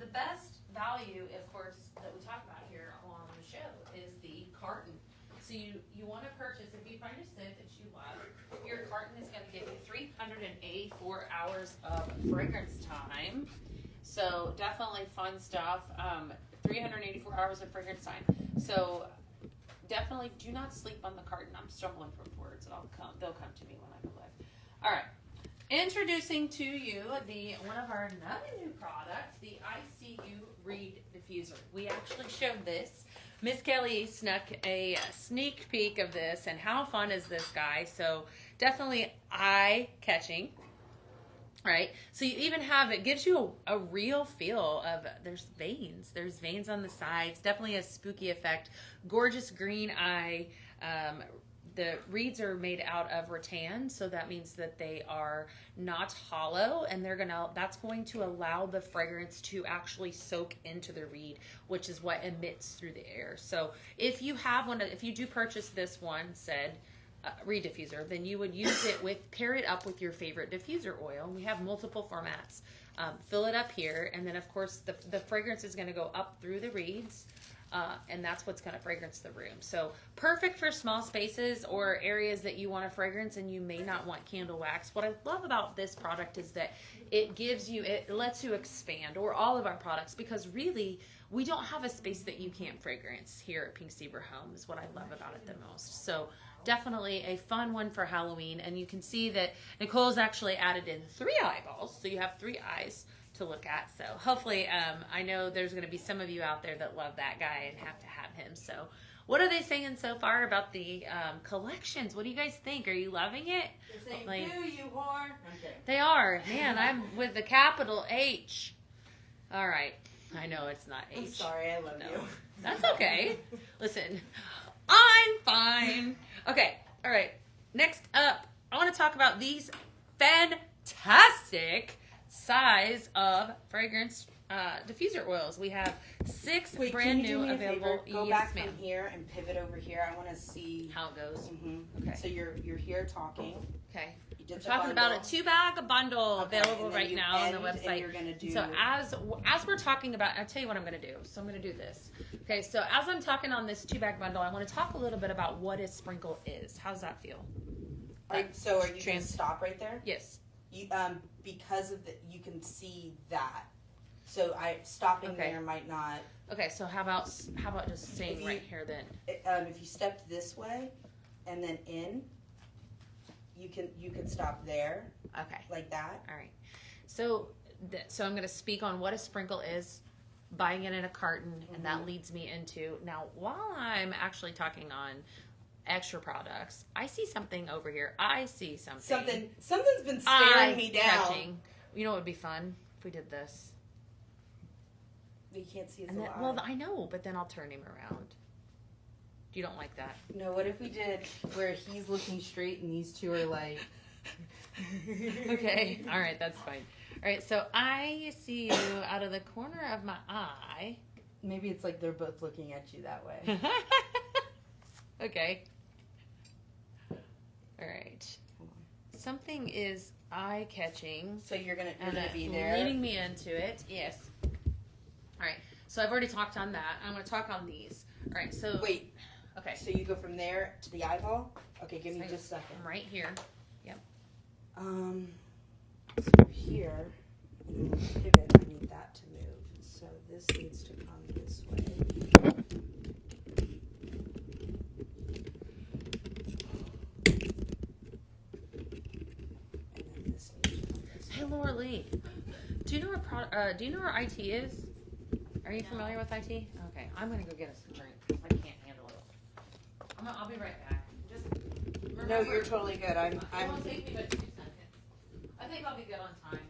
The best value, of course, that we talk about here on the show is the carton. So you want to purchase, if you find a scent that you love, your carton is going to give you 384 hours of fragrance time. So definitely fun stuff. 384 hours of fragrance time. So definitely do not sleep on the carton. I'm stumbling from words. They'll come to me when I go live. All right. Introducing to you one of our another new products, the ICU Reed Diffuser. We actually showed this. Miss Kelly snuck a sneak peek of this, and how fun is this guy? So definitely eye-catching, right? So you even have, it gives you a real feel of, there's veins on the sides, definitely a spooky effect, gorgeous green eye. The reeds are made out of rattan, so that means that they are not hollow, and that's going to allow the fragrance to actually soak into the reed, which is what emits through the air. So if you do purchase this one said reed diffuser, then you would pair it up with your favorite diffuser oil. We have multiple formats. Fill it up here, and then of course the fragrance is going to go up through the reeds. and that's what's going to fragrance the room. So perfect for small spaces or areas that you want a fragrance and you may not want candle wax. What I love about this product is that it lets you expand, or all of our products, because really we don't have a space that you can't fragrance here at Pink Zebra Home is what I love about it the most. So definitely a fun one for Halloween. And you can see that Nicole's actually added in 3 eyeballs, so you have 3 eyes to look at. So hopefully, I know there's going to be some of you out there that love that guy and have to have him. So what are they saying so far about the collections? What do you guys think? Are you loving it? They're saying, "Boo, you whore." Okay. They are. Man, I'm with the capital H. All right. I know it's not H. I'm sorry, I love you. That's okay. Listen, I'm fine. Okay. All right. Next up, I want to talk about these fantastic size of fragrance diffuser oils. We have 6 brand new available. Go back from here and pivot over here. I want to see how it goes. Mm-hmm. Okay. So you're here talking. Okay. We're talking about a 2-bag bundle available right now on the website. You're gonna do... So as we're talking about, I'll tell you what I'm going to do. So I'm going to do this. Okay. So as I'm talking on this 2-bag bundle, I want to talk a little bit about what a sprinkle is. How does that feel? So are you going to stop right there? Yes. You because of you can see that. So stopping there might not. Okay, so how about just staying right here then? If you stepped this way, and then in, you can stop there. Okay. Like that. All right. So I'm going to speak on what a sprinkle is, buying it in a carton, and that leads me into now. While I'm actually talking on extra products, I see something over here. I see something. Something's been staring me down. Catching. You know what would be fun if we did this? You can't see us and then, alive. well, I know, but then I'll turn him around. You don't like that? No, what if we did where he's looking straight and these two are like... Okay, all right, that's fine. All right, so I see you out of the corner of my eye. Maybe it's like they're both looking at you that way. Okay. All right. Something is eye-catching. So you're gonna be there, leading me into it. Yes. All right. So I've already talked on that. I'm going to talk on these. All right. So wait. Okay. So you go from there to the eyeball. Okay. Give me just a second. I'm right here. Yep. So here, pivot. I need that to move. So this needs to come this way. Hey, Laura Lee, do you know where IT is? Are you familiar with IT? Okay, I'm gonna go get us a drink because I can't handle it. I'll be right back. Just remember, no, you're totally good. It won't take me but 2 seconds. I think I'll be good on time.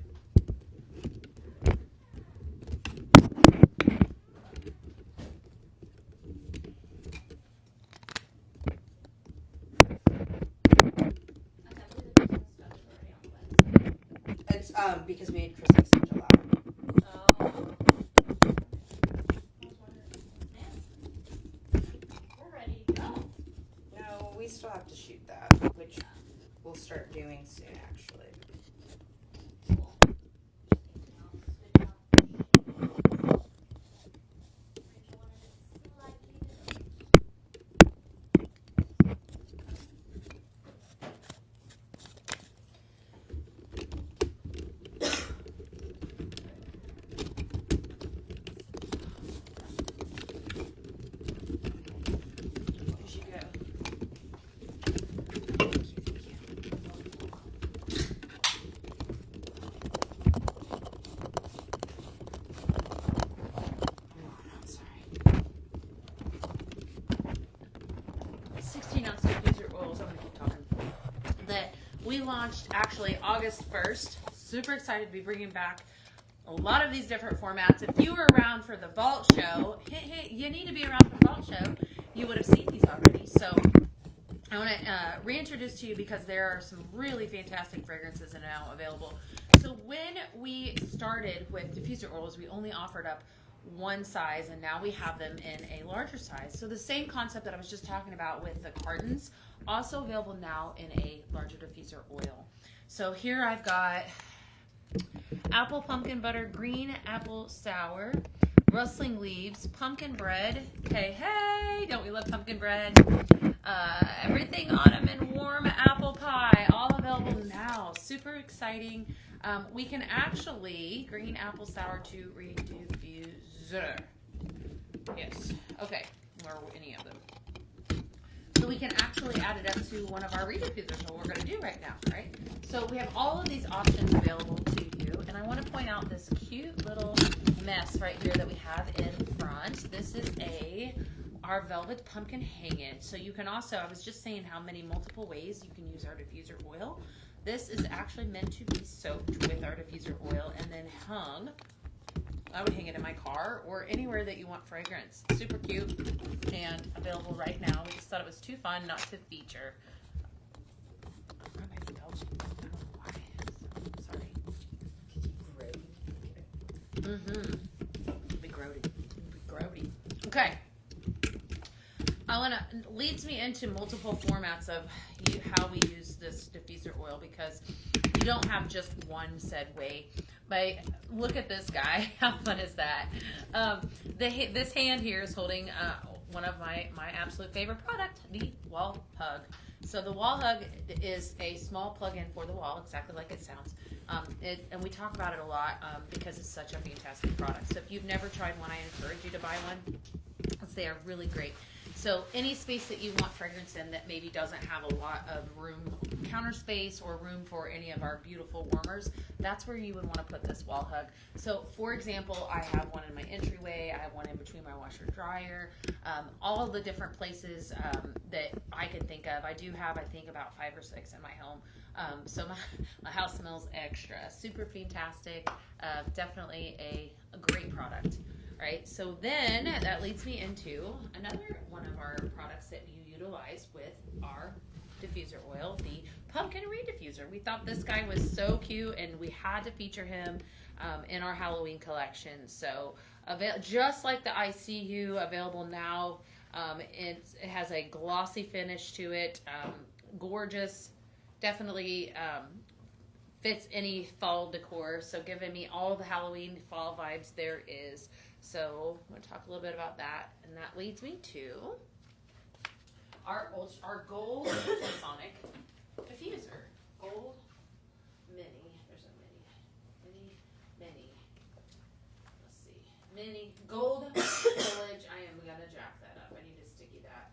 It's because we had Christmas in July. Oh. We're ready to go. No, we still have to shoot that, which we'll start doing soon, actually. We launched actually August 1st. Super excited to be bringing back a lot of these different formats. If you were around for the Vault Show, you need to be around for the Vault Show. You would have seen these already. So I want to reintroduce to you because there are some really fantastic fragrances that are now available. So when we started with diffuser oils, we only offered up one size, and now we have them in a larger size. So the same concept that I was just talking about with the cartons, also available now in a larger diffuser oil. So here I've got apple pumpkin butter, green apple sour, rustling leaves, pumpkin bread. Hey, hey, don't we love pumpkin bread? Everything autumn and warm apple pie, all available now. Super exciting. We can actually, green apple sour to rediffuser. Yes, okay, or any of them. So we can actually add it up to one of our rediffusers, what we're going to do right now, right? So we have all of these options available to you, and I want to point out this cute little mess right here that we have in front. This is our velvet pumpkin hang-it. So you can also, I was just saying how many multiple ways you can use our diffuser oil. This is actually meant to be soaked with our diffuser oil and then hung. I would hang it in my car or anywhere that you want fragrance. Super cute and available right now. We just thought it was too fun not to feature. I don't know why. Sorry. Big grody. Okay. Leads me into multiple formats of how we use this diffuser oil because you don't have just one said way. Look at this guy. How fun is that? This hand here is holding one of my absolute favorite product, the wall hug. So the wall hug is a small plug-in for the wall, exactly like it sounds. And we talk about it a lot because it's such a fantastic product. So if you've never tried one, I encourage you to buy one. They are really great. So any space that you want fragrance in that maybe doesn't have a lot of room, counter space, or room for any of our beautiful warmers, that's where you would want to put this wall hug. So for example, I have one in my entryway, I have one in between my washer dryer, all of the different places that I can think of. I do have, I think, about 5 or 6 in my home. So my house smells extra. Super fantastic. Definitely a great product. Right, so then that leads me into another one of our products that you utilize with our diffuser oil, the pumpkin rediffuser. We thought this guy was so cute and we had to feature him in our Halloween collection. So just like the ICU, available now. It has a glossy finish to it, gorgeous, definitely fits any fall decor. So giving me all the Halloween fall vibes there is. So I'm going to talk a little bit about that, and that leads me to our gold ultrasonic diffuser. Gold mini. There's a mini. Let's see. Mini gold foliage. I am going to jack that up. I need to sticky that.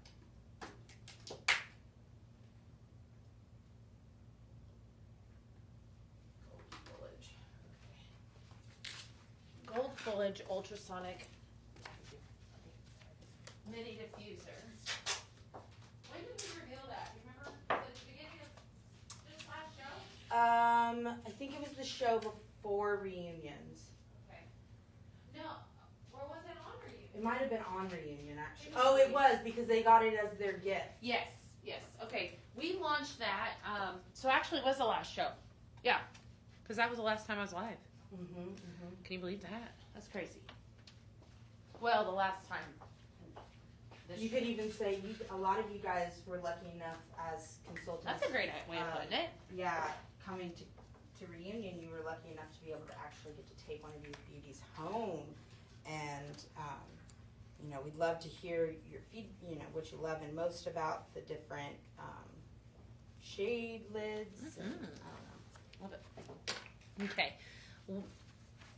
Gold foliage ultrasonic mini diffuser. When did we reveal that? Do you remember? Was it at the beginning of this last show? I think it was the show before Reunions. Okay. No, or was it on Reunion? It might have been on Reunion, actually. Oh, it was, because they got it as their gift. Yes. Okay, we launched that. So actually, it was the last show. Yeah, because that was the last time I was live. Can you believe that? That's crazy. Well, the last time. You could even say a lot of you guys were lucky enough as consultants. That's a great way of putting it. Yeah, coming to Reunion, you were lucky enough to be able to actually get to take one of these beauties home, and we'd love to hear your what you love and most about the different shade lids. And, I don't know. Love it. Okay.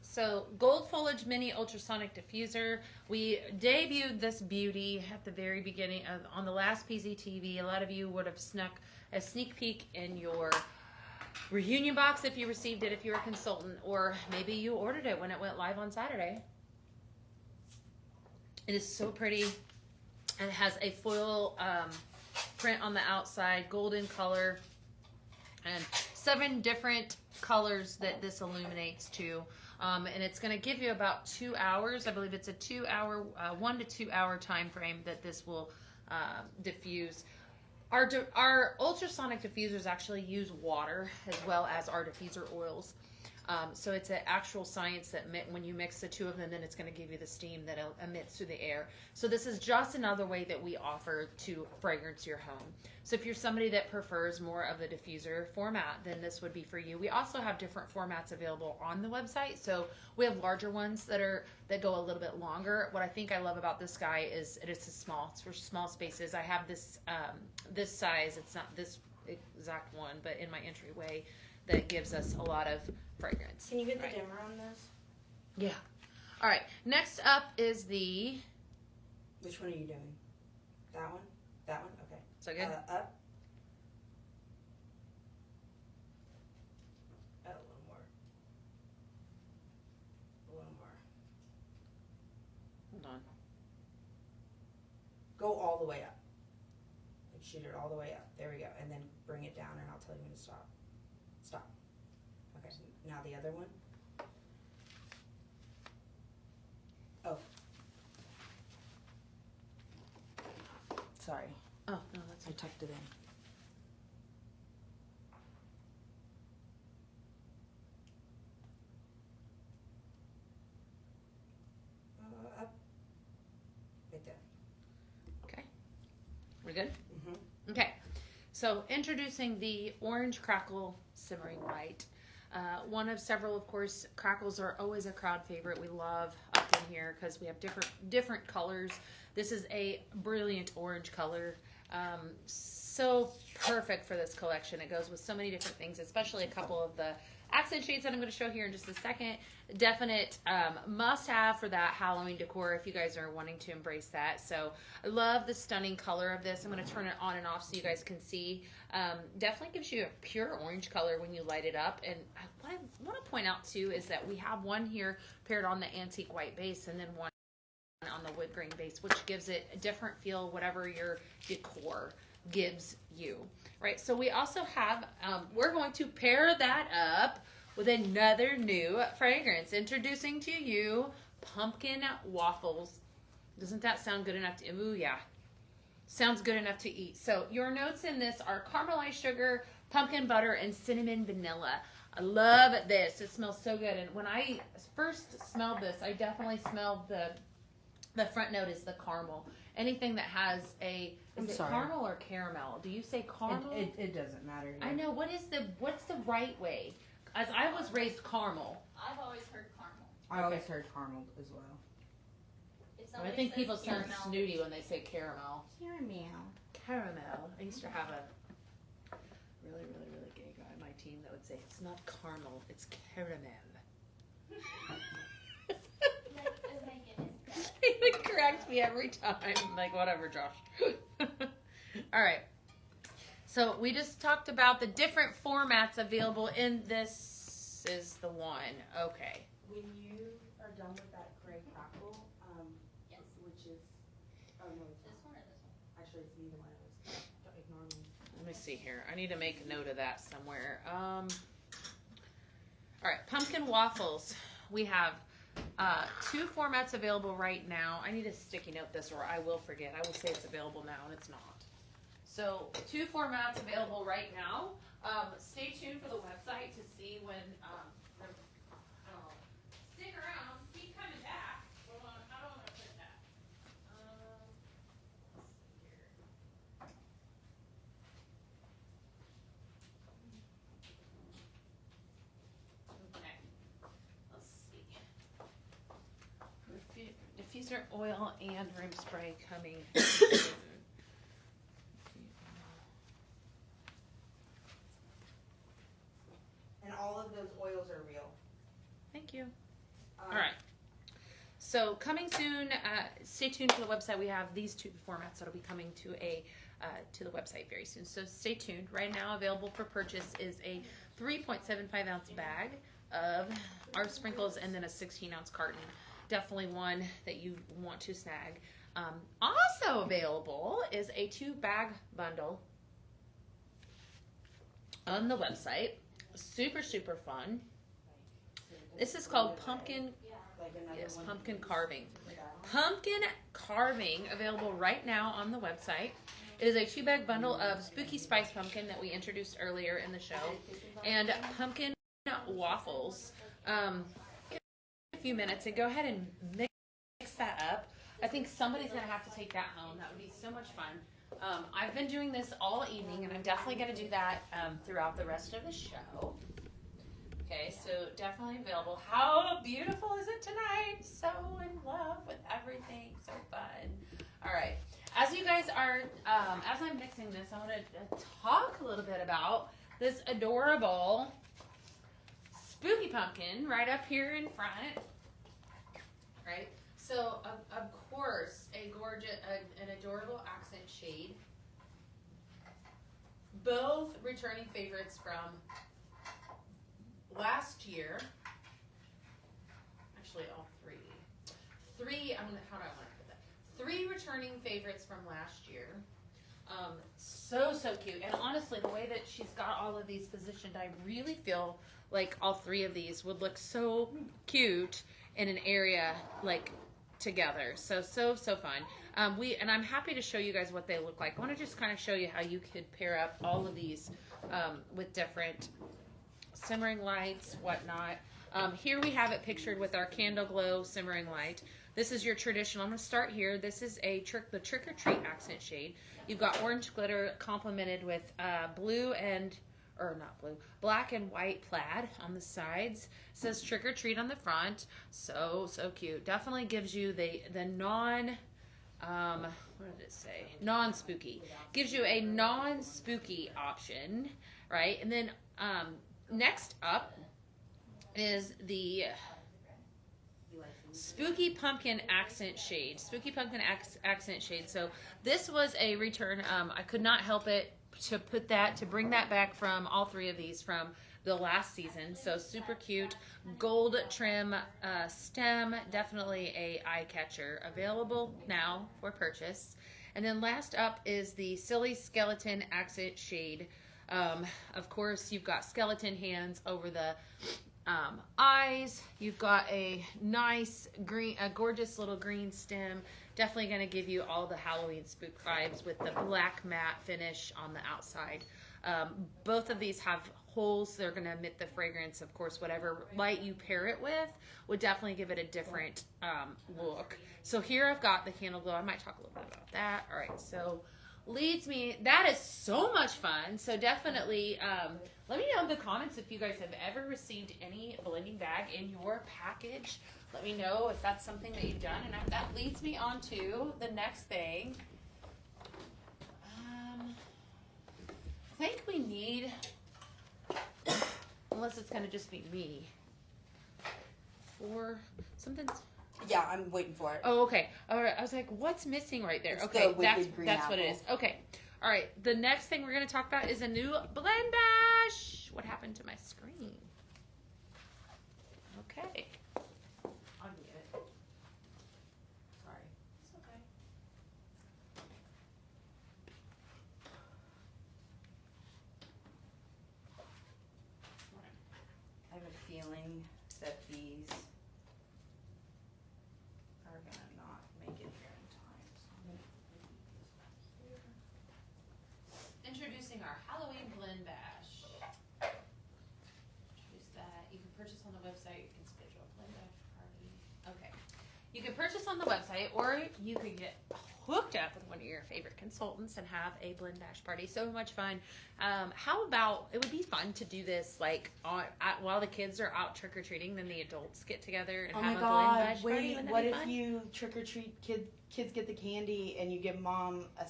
So Gold Foliage Mini Ultrasonic Diffuser. We debuted this beauty at the very beginning on the last PZTV. A lot of you would have snuck a sneak peek in your reunion box if you received it, if you're a consultant, or maybe you ordered it when it went live on Saturday. It is so pretty. And it has a foil print on the outside, golden color, and 7 different colors that this illuminates to. And it's going to give you about 2 hours. I believe it's a 2-hour, 1 to 2 hour time frame that this will diffuse. Our ultrasonic diffusers actually use water as well as our diffuser oils. So it's an actual science that when you mix the two of them, then it's going to give you the steam that emits through the air. So this is just another way that we offer to fragrance your home. So if you're somebody that prefers more of the diffuser format, then this would be for you. We also have different formats available on the website. So we have larger ones that go a little bit longer. What I think I love about this guy is it's small. It's for small spaces. I have this this size. It's not this exact one, but in my entryway, that gives us a lot of fragrance. Can you get the dimmer on those? Yeah. All right. Next up is the. Which one are you doing? That one? That one? Okay. So good. Up. A little more. A little more. Hold on. Go all the way up. Like shoot it all the way up. There we go. And then bring it down, and I'll tell you when to stop. Stop. Okay. Now the other one. Oh. Sorry. Oh no, that's I tucked it in. Up. Right there. okay. We're good. Mm-hmm. Okay. So introducing the Orange Crackle Simmering Light. One of several, of course. Crackles are always a crowd favorite. We love up in here because we have different colors. This is a brilliant orange color. So perfect for this collection. It goes with so many different things, especially a couple of the accent shades that I'm going to show here in just a second. Definite must-have for that Halloween decor if you guys are wanting to embrace that. So I love the stunning color of this. I'm going to turn it on and off so you guys can see. Definitely gives you a pure orange color when you light it up. And what I want to point out too is that we have one here paired on the antique white base and then one on the wood grain base, which gives it a different feel, whatever your decor gives you, right? So we also have, we're going to pair that up with another new fragrance. Introducing to you Pumpkin Waffles. Doesn't that sound good enough to, ooh yeah, sounds good enough to eat. So your notes in this are caramelized sugar, pumpkin butter, and cinnamon vanilla. I love this. It smells so good. And when I first smelled this, I definitely smelled the front note is the caramel. Anything that has a, is it caramel or caramel? Do you say caramel? It doesn't matter. I know. What's the right way? As I was raised caramel. I've always heard caramel. I always heard caramel as well. I think people sound snooty when they say caramel. Caramel. Caramel. I used to have a really gay guy on my team that would say, it's not caramel, it's caramel. He would correct me every time. Like, whatever, Josh. All right. So we just talked about the different formats available in this is the one. Okay. When you are done with that gray crackle, Yes. which is, oh no, it's This one or this one? actually it's neither one of those. Don't ignore me. Let me see here. I need to make a note of that somewhere. All right. Pumpkin waffles. We have two formats available right now. I need to sticky note this or I will forget. I will say it's available now and it's not. So two formats available right now. Stay tuned for the website to see when, I don't know, stick around, keep coming back. Hold on, how do I want to put that? Let's see here. Okay, let's see. Diffuser oil and room spray coming soon. And all of those oils are real. Thank you. All right. So coming soon. Stay tuned for the website. We have these two formats that'll be coming to the website very soon. So stay tuned. Right now, available for purchase is a 3.75 ounce bag of our sprinkles and then a 16-ounce carton. Definitely one that you want to snag. Also available is a 2-bag bundle on the website. Super fun. This is called pumpkin. Yes, pumpkin carving. Pumpkin carving available right now on the website. It is a 2-bag bundle of spooky spice pumpkin that we introduced earlier in the show, and pumpkin waffles. A few minutes and go ahead and mix that up. I think somebody's gonna have to take that home. That would be so much fun. I've been doing this all evening, and I'm definitely gonna do that throughout the rest of the show. Okay, so definitely available. How beautiful is it tonight? So in love with everything. So fun. All right. As you guys are, as I'm mixing this, I want to talk a little bit about this adorable spooky pumpkin right up here in front. Right? So, of course, a gorgeous, an adorable accent shade. Both returning favorites from last year. Actually, all three. How do I want to put that? 3 returning favorites from last year. So cute. And honestly, the way that she's got all of these positioned, I really feel like all 3 of these would look so cute in an area like together. So fun. And I'm happy to show you guys what they look like. I want to just kind of show you how you could pair up all of these with different simmering lights, whatnot. Here we have it pictured with our candle glow simmering light. This is your traditional. I'm going to start here. This is the trick or treat accent shade. You've got orange glitter complemented with black and white plaid on the sides. It says trick or treat on the front. So cute. Definitely gives you the non what did it say? Non-spooky. Gives you a non-spooky option, right? And then next up is the Spooky Pumpkin Accent Shade. Spooky Pumpkin Accent Shade. So this was a return. I could not help it to bring that back from all 3 of these from the last season. So super cute. Gold trim stem. Definitely a eye catcher. Available now for purchase. And then last up is the Silly Skeleton Accent Shade. Of course, you've got skeleton hands over the eyes. You've got a nice green, a gorgeous little green stem. Definitely going to give you all the Halloween spook vibes with the black matte finish on the outside. Both of these have holes. They're going to emit the fragrance. Of course, whatever light you pair it with would definitely give it a different look. So here I've got the candle glow. I might talk a little bit about that. All right, so that is so much fun. So definitely let me know in the comments if you guys have ever received any blending bag in your package. Let me know if that's something that you've done. And that leads me on to the next thing. I think we need, unless it's going to just be me, for something. Yeah, I'm waiting for it. Oh, okay. All right. I was like, what's missing right there? It's okay, the wicked green that's what it apple. is. Okay. All right. The next thing we're going to talk about is a new blend bash. What happened to my screen? Okay. I'll get it. Sorry. It's okay. I have a feeling that these are gonna not make it here in time. So I'm gonna put these back here. Introducing our Halloween blend bash. Introduce that. You can purchase on the website. You can schedule a blend bash party. Okay. You can purchase on the website, or you could get hooked up with one of your favorite consultants and have a blend bash party. So much fun. How about, it would be fun to do this like while the kids are out trick-or-treating, then the adults get together and have a blend bash party. Wait, Wouldn't that what be if fun? you trick-or-treat, kids get the candy and you give mom a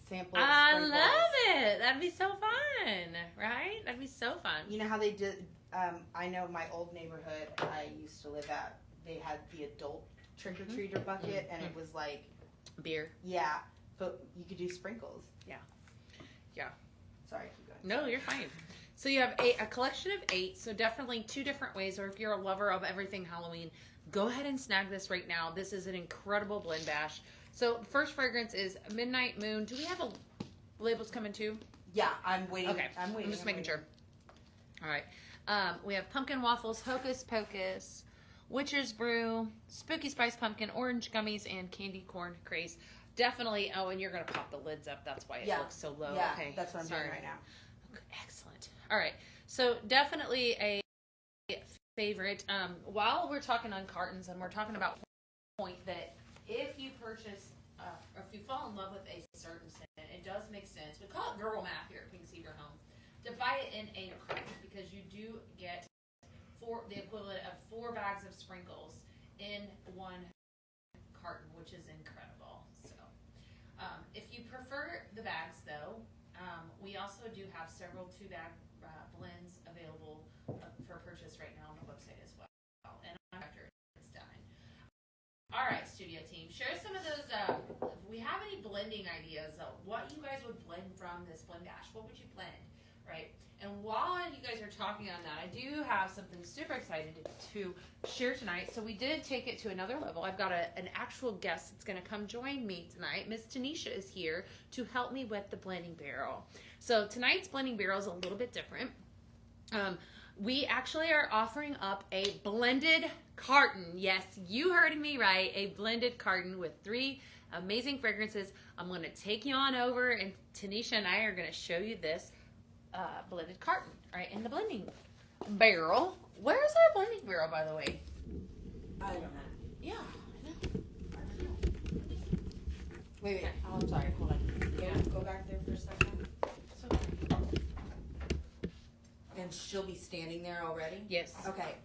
sample of I sprinkles? love it. That'd be so fun, right? That'd be so fun. You know how they did, I know my old neighborhood I used to live at, they had the adult trick-or-treater bucket and it was like, Beer. yeah, but you could do sprinkles. Yeah. Sorry, keep going. No, you're fine. So you have a collection of 8, so definitely 2 different ways, or if you're a lover of everything Halloween, go ahead and snag this right now. This is an incredible blend bash. So the first fragrance is Midnight Moon. Do we have labels coming too? Yeah, I'm waiting. Okay. I'm waiting. I'm just making sure. All right. We have Pumpkin Waffles, Hocus Pocus, Witch's Brew, Spooky Spice Pumpkin, Orange Gummies, and Candy Corn Craze. Definitely. Oh, and you're going to pop the lids up. That's why it looks so low. Yeah, okay. that's what I'm doing right now. Okay, excellent. All right. So definitely a favorite. While we're talking on cartons and we're talking about point that if you purchase or if you fall in love with a certain scent, it does make sense. We call it girl math here at Pink Cedar Home to buy it in a carton because you do get the equivalent of 4 bags of sprinkles in one carton, which is incredible. So, if you prefer the bags, though, we also do have several 2-bag blends available for purchase right now on the website as well. And after it's done. All right, studio team, share some of those. If we have any blending ideas, what you guys would blend from this blend dash? What would you blend, right? And while you guys are talking on that, I do have something super excited to share tonight. So we did take it to another level. I've got an actual guest that's going to come join me tonight. Miss Tanisha is here to help me with the blending barrel. So tonight's blending barrel is a little bit different. We actually are offering up a blended carton. Yes, you heard me right. A blended carton with 3 amazing fragrances. I'm going to take you on over, and Tanisha and I are going to show you this blended carton, right, in the blending barrel. Where's our blending barrel, by the way? I don't know. Yeah, I know. Wait. Oh, I'm sorry. Hold on. Go back there for a second. So, And she'll be standing there already? yes. Okay.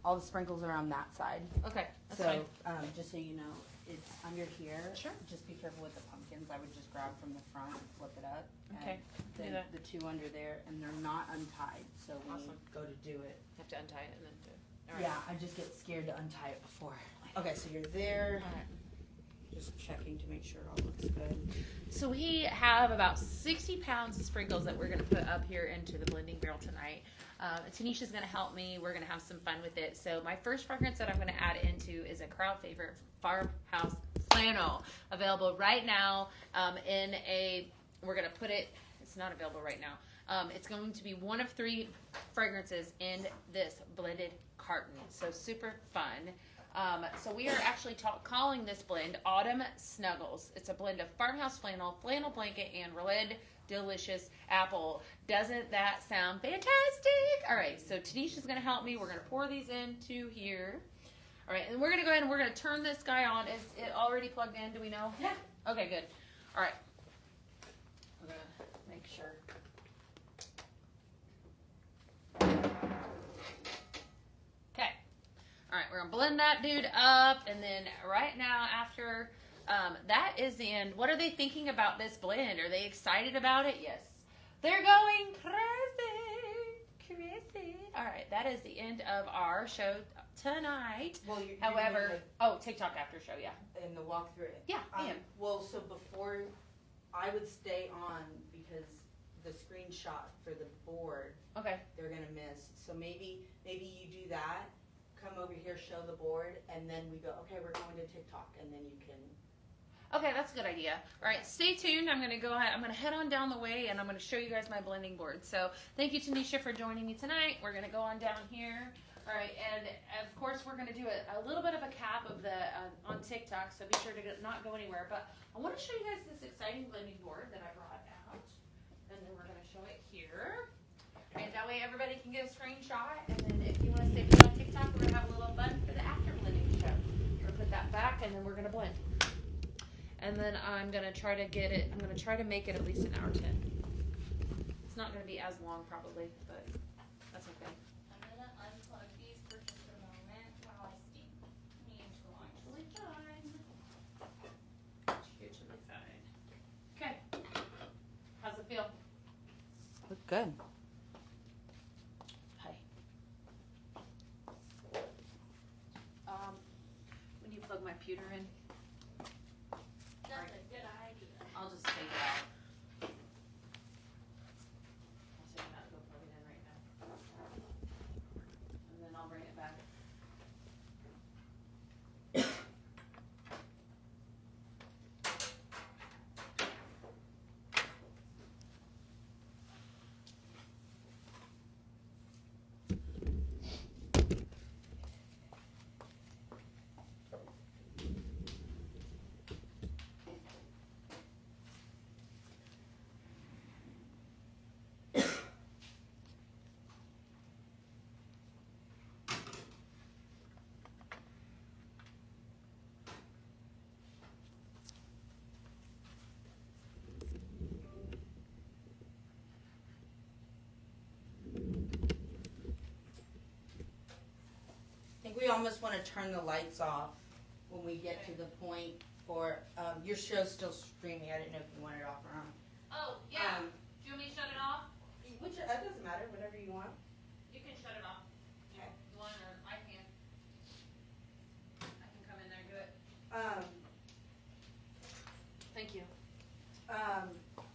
All the sprinkles are on that side. Okay, that's So, fine. just so you know, it's under here. Sure. Just be careful with the pumpkins. I would just grab from the front and flip it up. Okay, do And then that. the 2 under there, and they're not untied. So when Awesome. you go to do it, Have to untie it and then do it. All right. yeah, I just get scared to untie it before. Okay, so you're there. All right. Just checking to make sure it all looks good. So we have about 60 pounds of sprinkles that we're going to put up here into the blending barrel tonight. Tanisha's going to help me. We're going to have some fun with it. So my first fragrance that I'm going to add into is a crowd favorite, Farmhouse Flannel, available right now we're going to put it, it's not available right now. It's going to be one of 3 fragrances in this blended carton. So super fun. So we are actually calling this blend Autumn Snuggles. It's a blend of Farmhouse Flannel, Flannel Blanket, and Red Delicious Apple. Doesn't that sound fantastic? All right, so Tanisha's going to help me. We're going to pour these into here. All right, and we're going to go ahead and we're going to turn this guy on. Is it already plugged in? Do we know? Yeah. Okay, good. All right. We're going to make sure. Okay. All right, we're gonna blend that dude up, and then right now, after that is the end. What are they thinking about this blend? Are they excited about it? Yes, they're going crazy. All right, that is the end of our show tonight. Well, you're However, TikTok after show, yeah, in the walkthrough. yeah, I am. Well, so before I would stay on because the screenshot for the board Okay, they're gonna miss. So maybe you do that. Come over here, show the board, and then we go. Okay, we're going to TikTok, and then you can. okay, that's a good idea. All right, stay tuned. I'm gonna go ahead. I'm gonna head on down the way, and I'm gonna show you guys my blending board. So thank you, Tanisha, for joining me tonight. We're gonna go on down here. All right, and of course we're gonna do a little bit of a cap of the on TikTok. So be sure to not go anywhere. But I want to show you guys this exciting blending board that I brought out, and then we're gonna show it here. And that way everybody can get a screenshot. And then if you want to stay put on TikTok, we're gonna have a little fun for the after blending show. We're gonna put that back, and then we're gonna blend. And then I'm gonna try to get it. I'm gonna try to make it at least an hour 10. It's not gonna be as long probably, but that's okay. I'm gonna unplug these for just a moment while I steam me into lunch. Totally fine. Totally fine. Okay. How's it feel? Look good. Hi. When you plug my pewter in, That's a good idea. I'll just take it out. I'll take it out and go plug it in right now. And then I'll bring it back. almost want to turn the lights off when we get to the point for, your show's still streaming. I didn't know if you wanted it off or on. Oh, yeah. Um, Do you want me to shut it off? Which, that doesn't matter, whatever you want. You can shut it off. Okay. You want, or I can. I can come in there and do it. Um, Thank you. um,